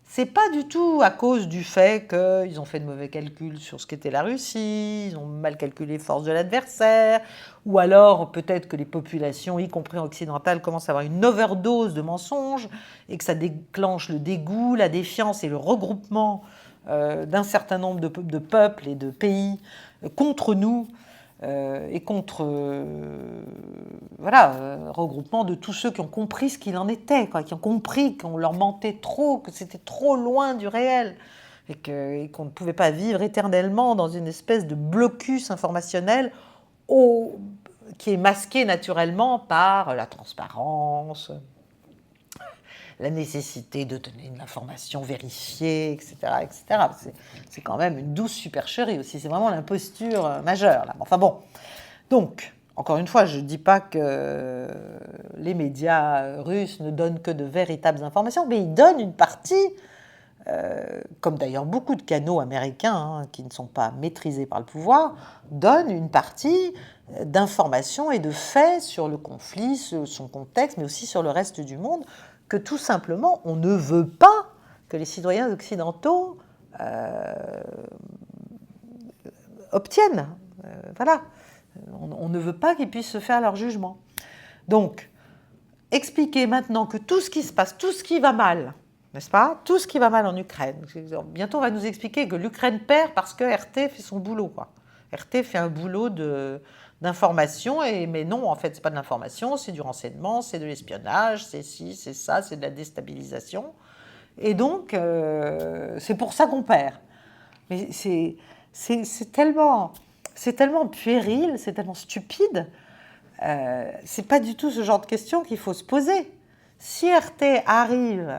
c'est pas du tout à cause du fait qu'ils ont fait de mauvais calculs sur ce qu'était la Russie, ils ont mal calculé les forces de l'adversaire, ou alors peut-être que les populations, y compris occidentales, commencent à avoir une overdose de mensonges et que ça déclenche le dégoût, la défiance et le regroupement d'un certain nombre de peuples et de pays contre nous et contre regroupement de tous ceux qui ont compris ce qu'il en était, quoi, qui ont compris qu'on leur mentait trop, que c'était trop loin du réel et qu'on ne pouvait pas vivre éternellement dans une espèce de blocus informationnel qui est masqué naturellement par la transparence, la nécessité de donner une information vérifiée, etc. etc. C'est quand même une douce supercherie aussi, c'est vraiment l'imposture majeure. Là. Enfin bon, donc, encore une fois, je ne dis pas que les médias russes ne donnent que de véritables informations, mais ils donnent une partie, comme d'ailleurs beaucoup de canaux américains qui ne sont pas maîtrisés par le pouvoir, donnent une partie d'informations et de faits sur le conflit, sur son contexte, mais aussi sur le reste du monde, que tout simplement, on ne veut pas que les citoyens occidentaux obtiennent. Voilà. On ne veut pas qu'ils puissent se faire leur jugement. Donc, expliquer maintenant que tout ce qui se passe, tout ce qui va mal, n'est-ce pas? Tout ce qui va mal en Ukraine. Bientôt, on va nous expliquer que l'Ukraine perd parce que RT fait son boulot, quoi. RT fait un boulot d'information, mais non, en fait, c'est pas de l'information, c'est du renseignement, c'est de l'espionnage, c'est ci, c'est ça, c'est de la déstabilisation. Et donc, c'est pour ça qu'on perd. Mais c'est tellement puéril, c'est tellement stupide. C'est pas du tout ce genre de questions qu'il faut se poser. Si RT arrive,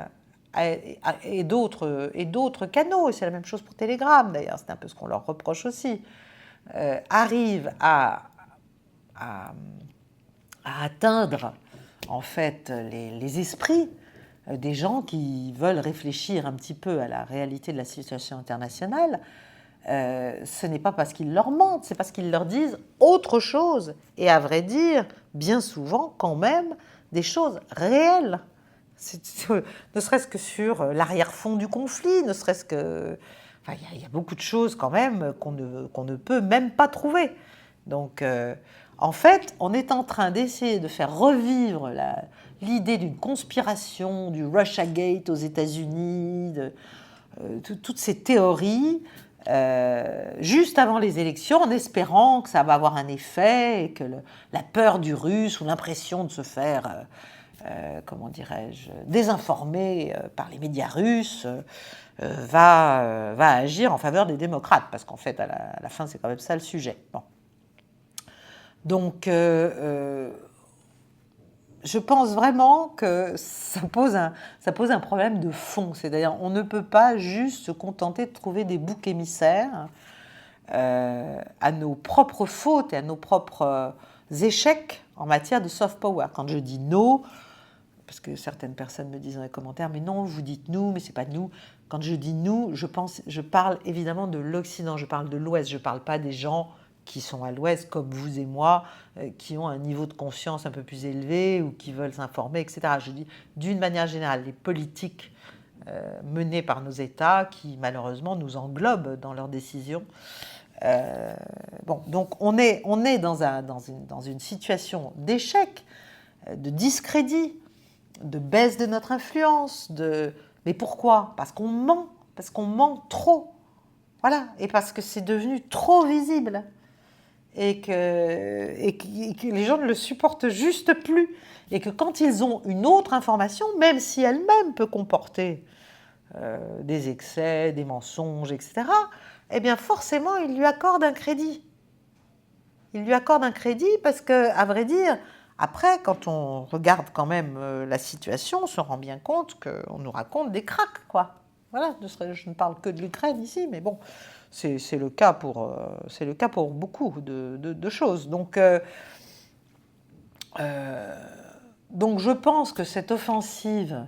et d'autres canaux, et c'est la même chose pour Telegram d'ailleurs, c'est un peu ce qu'on leur reproche aussi, arrive à atteindre en fait les esprits des gens qui veulent réfléchir un petit peu à la réalité de la situation internationale, ce n'est pas parce qu'ils leur mentent, c'est parce qu'ils leur disent autre chose. Et à vrai dire, bien souvent, quand même, des choses réelles. Ne serait-ce que sur l'arrière-fond du conflit, ne serait-ce que... Enfin, il y a beaucoup de choses quand même qu'on ne peut même pas trouver. Donc, en fait, on est en train d'essayer de faire revivre l'idée d'une conspiration, du Russiagate aux États-Unis, toutes ces théories, juste avant les élections, en espérant que ça va avoir un effet et que la peur du russe ou l'impression de se faire, comment dirais-je, désinformer par les médias russes va agir en faveur des démocrates, parce qu'en fait, à la fin, c'est quand même ça le sujet. Bon. Donc, je pense vraiment que ça pose un problème de fond. C'est-à-dire, on ne peut pas juste se contenter de trouver des boucs émissaires à nos propres fautes et à nos propres échecs en matière de soft power. Quand je dis nous, parce que certaines personnes me disent dans les commentaires, mais non, vous dites nous, mais c'est pas nous. Quand je dis nous, je parle évidemment de l'Occident, je parle de l'Ouest, je ne parle pas des gens qui sont à l'Ouest, comme vous et moi, qui ont un niveau de conscience un peu plus élevé ou qui veulent s'informer, etc. Je dis d'une manière générale, les politiques menés par nos États qui malheureusement nous englobent dans leurs décisions. Bon, donc on est dans une situation d'échec, de discrédit, de baisse de notre influence. Mais pourquoi? Parce qu'on ment trop. Voilà, et parce que c'est devenu trop visible. Et que les gens ne le supportent juste plus. Et que quand ils ont une autre information, même si elle-même peut comporter des excès, des mensonges, etc., eh bien forcément, ils lui accordent un crédit. Ils lui accordent un crédit parce que, à vrai dire, après, quand on regarde quand même la situation, on se rend bien compte qu'on nous raconte des cracks, quoi. Voilà, je ne parle que de l'Ukraine ici, mais bon, c'est le cas pour beaucoup de choses. Donc je pense que cette offensive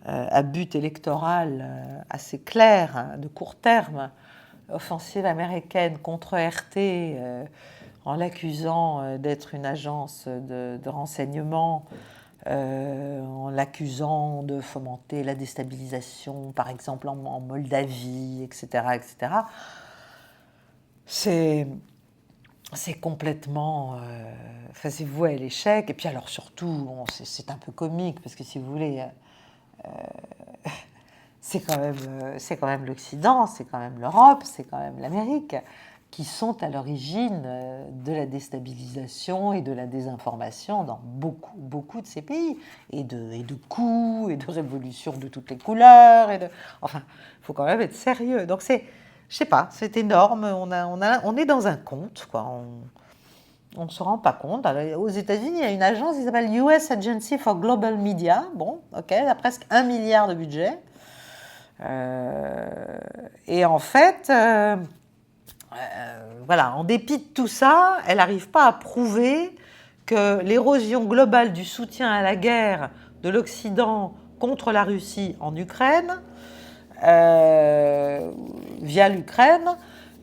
à but électoral assez clair, hein, de court terme, offensive américaine contre RT, en l'accusant d'être une agence de renseignement, en l'accusant de fomenter la déstabilisation, par exemple en Moldavie, etc., etc., c'est complètement... c'est voué à l'échec. Et puis alors surtout, c'est un peu comique, parce que si vous voulez... c'est quand même l'Occident, c'est quand même l'Europe, c'est quand même l'Amérique qui sont à l'origine de la déstabilisation et de la désinformation dans beaucoup de ces pays, et de coups, et de révolutions de toutes les couleurs, enfin, il faut quand même être sérieux. Donc je sais pas, c'est énorme, on est dans un conte, quoi. On ne se rend pas compte. Alors, aux États-Unis, il y a une agence qui s'appelle US Agency for Global Media. Bon, ok, elle a presque 1 milliard de budget. Et en fait, voilà, en dépit de tout ça, elle n'arrive pas à prouver que l'érosion globale du soutien à la guerre de l'Occident contre la Russie en Ukraine, via l'Ukraine,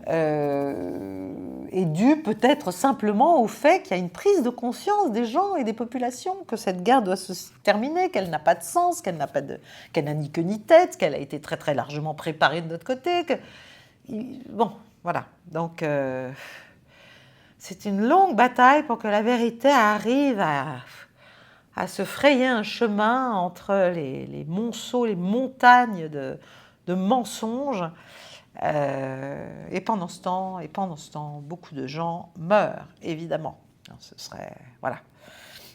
est due peut-être simplement au fait qu'il y a une prise de conscience des gens et des populations que cette guerre doit se terminer, qu'elle n'a pas de sens, qu'elle n'a ni queue ni tête, qu'elle a été très très largement préparée de notre côté. Bon, voilà. Donc, c'est une longue bataille pour que la vérité arrive à se frayer un chemin entre les monceaux, les montagnes de mensonges. Et pendant ce temps, beaucoup de gens meurent, évidemment. Ce serait... Voilà.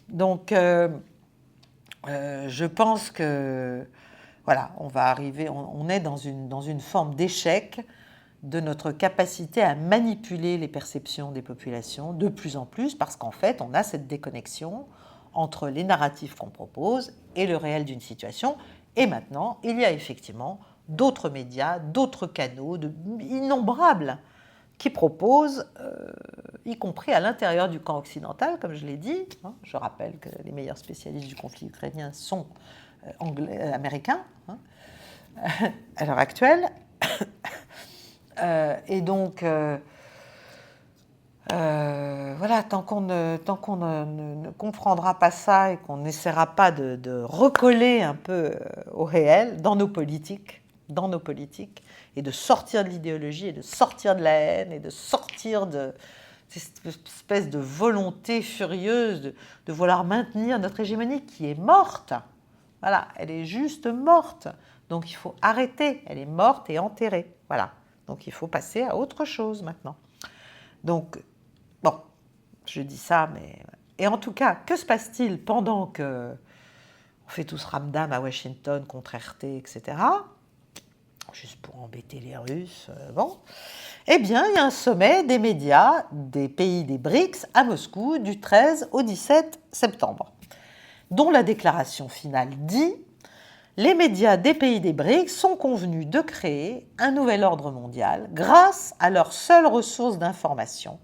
Donc, je pense que... Voilà, on va arriver... On est dans une forme d'échec de notre capacité à manipuler les perceptions des populations de plus en plus, parce qu'en fait, on a cette déconnexion entre les narratifs qu'on propose et le réel d'une situation. Et maintenant, il y a effectivement d'autres médias, d'autres canaux, innombrables, qui proposent, y compris à l'intérieur du camp occidental, comme je l'ai dit. Hein, je rappelle que les meilleurs spécialistes du conflit ukrainien sont américains, hein, à l'heure actuelle. Et donc, voilà, tant qu'on ne comprendra pas ça et qu'on n'essaiera pas de recoller un peu au réel dans nos politiques, et de sortir de l'idéologie, et de sortir de la haine, et de sortir de cette espèce de volonté furieuse de vouloir maintenir notre hégémonie qui est morte. Voilà, elle est juste morte. Donc il faut arrêter, elle est morte et enterrée. Voilà. Donc il faut passer à autre chose maintenant. Donc, bon, je dis ça, mais... Et en tout cas, que se passe-t-il pendant que on fait tout ce ramdam à Washington contre RT, etc., juste pour embêter les Russes, bon. Eh bien, il y a un sommet des médias des pays des BRICS à Moscou du 13 au 17 septembre, dont la déclaration finale dit « Les médias des pays des BRICS sont convenus de créer un nouvel ordre mondial grâce à leurs seules ressources d'information,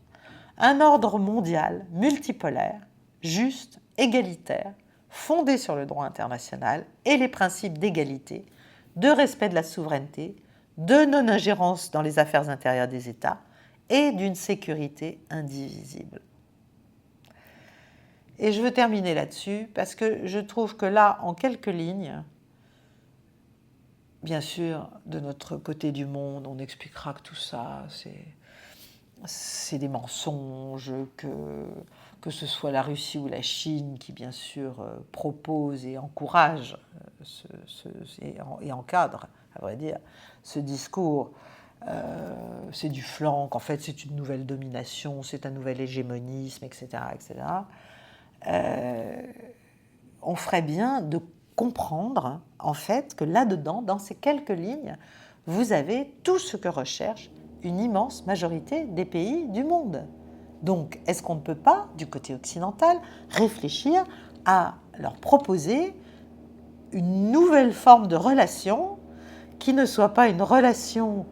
un ordre mondial multipolaire, juste, égalitaire, fondé sur le droit international et les principes d'égalité, de respect de la souveraineté, de non-ingérence dans les affaires intérieures des États et d'une sécurité indivisible. » Et je veux terminer là-dessus parce que je trouve que là, en quelques lignes, bien sûr, de notre côté du monde, on expliquera que tout ça, c'est des mensonges, que ce soit la Russie ou la Chine qui, bien sûr, propose et encourage et encadre, à vrai dire, ce discours. C'est du flanc, qu'en fait c'est une nouvelle domination, c'est un nouvel hégémonisme, etc. etc. On ferait bien de comprendre, en fait, que là-dedans, dans ces quelques lignes, vous avez tout ce que recherche une immense majorité des pays du monde. Donc, est-ce qu'on ne peut pas, du côté occidental, réfléchir à leur proposer une nouvelle forme de relation qui ne soit pas une relation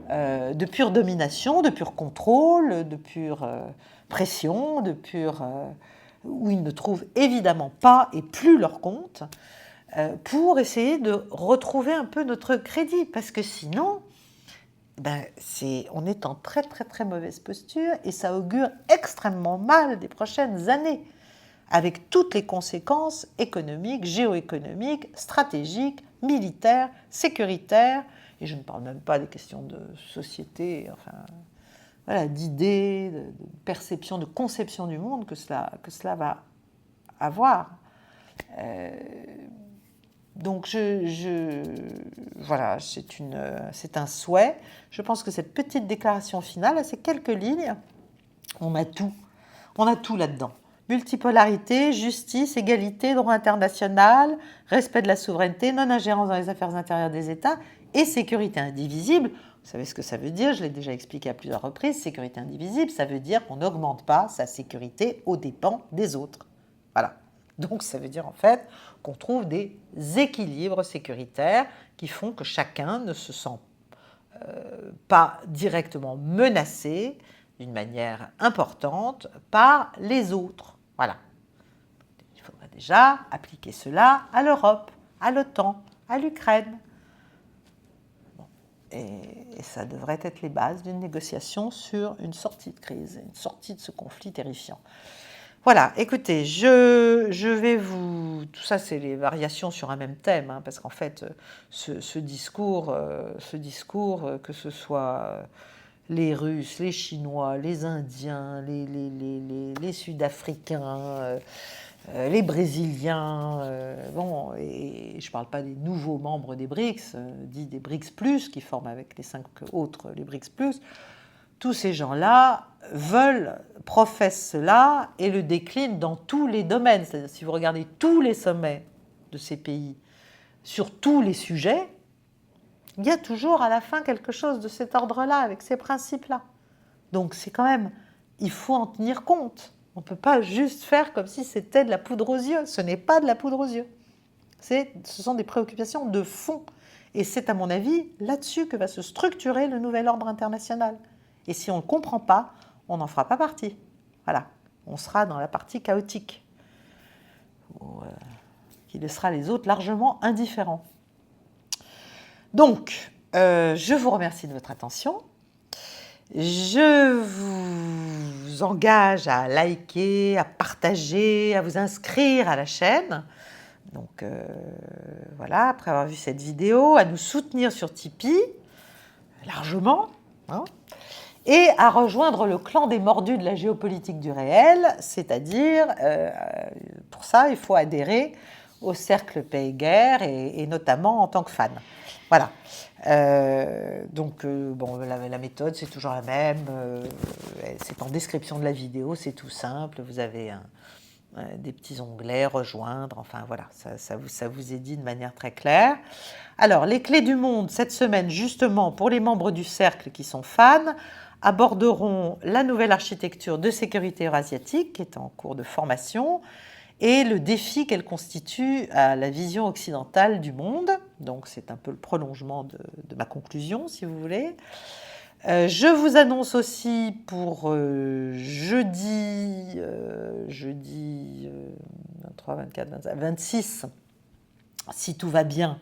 de pure domination, de pur contrôle, de pure pression, où ils ne trouvent évidemment pas et plus leur compte, pour essayer de retrouver un peu notre crédit, parce que sinon, on est en très très très mauvaise posture et ça augure extrêmement mal des prochaines années, avec toutes les conséquences économiques, géoéconomiques, stratégiques, militaires, sécuritaires, et je ne parle même pas des questions de société, enfin, voilà, d'idées, de perception, de conception du monde que cela va avoir. Donc, voilà, c'est un souhait. Je pense que cette petite déclaration finale, à ces quelques lignes, on a tout. On a tout là-dedans. Multipolarité, justice, égalité, droit international, respect de la souveraineté, non-ingérence dans les affaires intérieures des États et sécurité indivisible. Vous savez ce que ça veut dire, je l'ai déjà expliqué à plusieurs reprises. Sécurité indivisible, ça veut dire qu'on n'augmente pas sa sécurité aux dépens des autres. Voilà. Donc ça veut dire en fait qu'on trouve des équilibres sécuritaires qui font que chacun ne se sent pas directement menacé d'une manière importante par les autres. Voilà. Il faudrait déjà appliquer cela à l'Europe, à l'OTAN, à l'Ukraine. Bon. Et ça devrait être les bases d'une négociation sur une sortie de crise, une sortie de ce conflit terrifiant. Voilà, écoutez, je vais vous... Tout ça, c'est les variations sur un même thème, hein, parce qu'en fait, ce discours, que ce soit les Russes, les Chinois, les Indiens, les Sud-Africains, les Brésiliens, bon, et je ne parle pas des nouveaux membres des BRICS, dits des BRICS+, qui forment avec les 5 autres les BRICS+, tous ces gens-là professent cela et le déclinent dans tous les domaines. C'est-à-dire, si vous regardez tous les sommets de ces pays sur tous les sujets, il y a toujours à la fin quelque chose de cet ordre-là, avec ces principes-là. Donc c'est quand même, il faut en tenir compte. On ne peut pas juste faire comme si c'était de la poudre aux yeux. Ce n'est pas de la poudre aux yeux. Ce sont des préoccupations de fond. Et c'est à mon avis là-dessus que va se structurer le nouvel ordre international. Et si on ne le comprend pas, on n'en fera pas partie. Voilà, on sera dans la partie chaotique, qui laissera les autres largement indifférents. Donc, je vous remercie de votre attention. Je vous engage à liker, à partager, à vous inscrire à la chaîne. Donc, voilà, après avoir vu cette vidéo, à nous soutenir sur Tipeee, largement, hein, et à rejoindre le clan des mordus de la géopolitique du réel, c'est-à-dire, pour ça, il faut adhérer au cercle Paix et Guerre, et notamment en tant que fan. Voilà. Bon, la méthode, c'est toujours la même. C'est en description de la vidéo, c'est tout simple. Vous avez des petits onglets, rejoindre, enfin voilà, ça vous est dit de manière très claire. Alors, les clés du monde, cette semaine, justement, pour les membres du cercle qui sont fans, aborderont la nouvelle architecture de sécurité eurasiatique qui est en cours de formation et le défi qu'elle constitue à la vision occidentale du monde. Donc c'est un peu le prolongement de ma conclusion, si vous voulez. Je vous annonce aussi pour jeudi 23, 24, 25, 26, si tout va bien,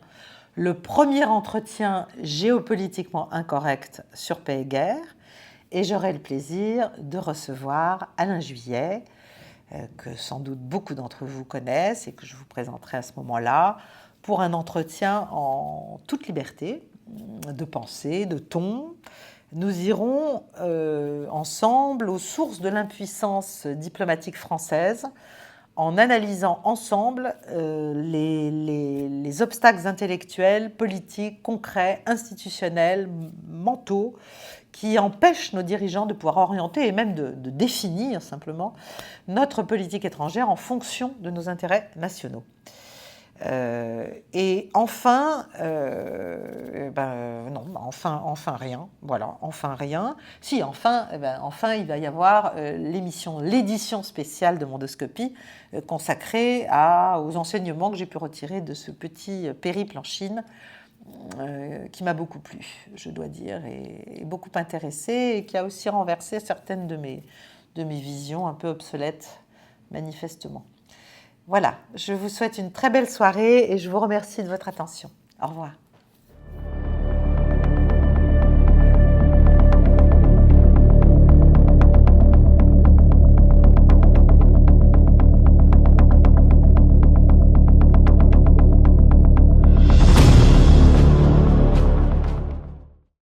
le premier entretien géopolitiquement incorrect sur Paix et Guerre. Et j'aurai le plaisir de recevoir Alain Juillet, que sans doute beaucoup d'entre vous connaissent et que je vous présenterai à ce moment-là, pour un entretien en toute liberté, de pensée, de ton. Nous irons ensemble aux sources de l'impuissance diplomatique française, en analysant ensemble les obstacles intellectuels, politiques, concrets, institutionnels, mentaux, qui empêchent nos dirigeants de pouvoir orienter et même de définir simplement notre politique étrangère en fonction de nos intérêts nationaux. Et enfin, enfin rien, voilà, enfin rien. Si, enfin, enfin il va y avoir l'édition spéciale de Mondoscopie consacrée aux enseignements que j'ai pu retirer de ce petit périple en Chine qui m'a beaucoup plu, je dois dire, et beaucoup intéressé, et qui a aussi renversé certaines de mes visions un peu obsolètes, manifestement. Voilà, je vous souhaite une très belle soirée et je vous remercie de votre attention. Au revoir.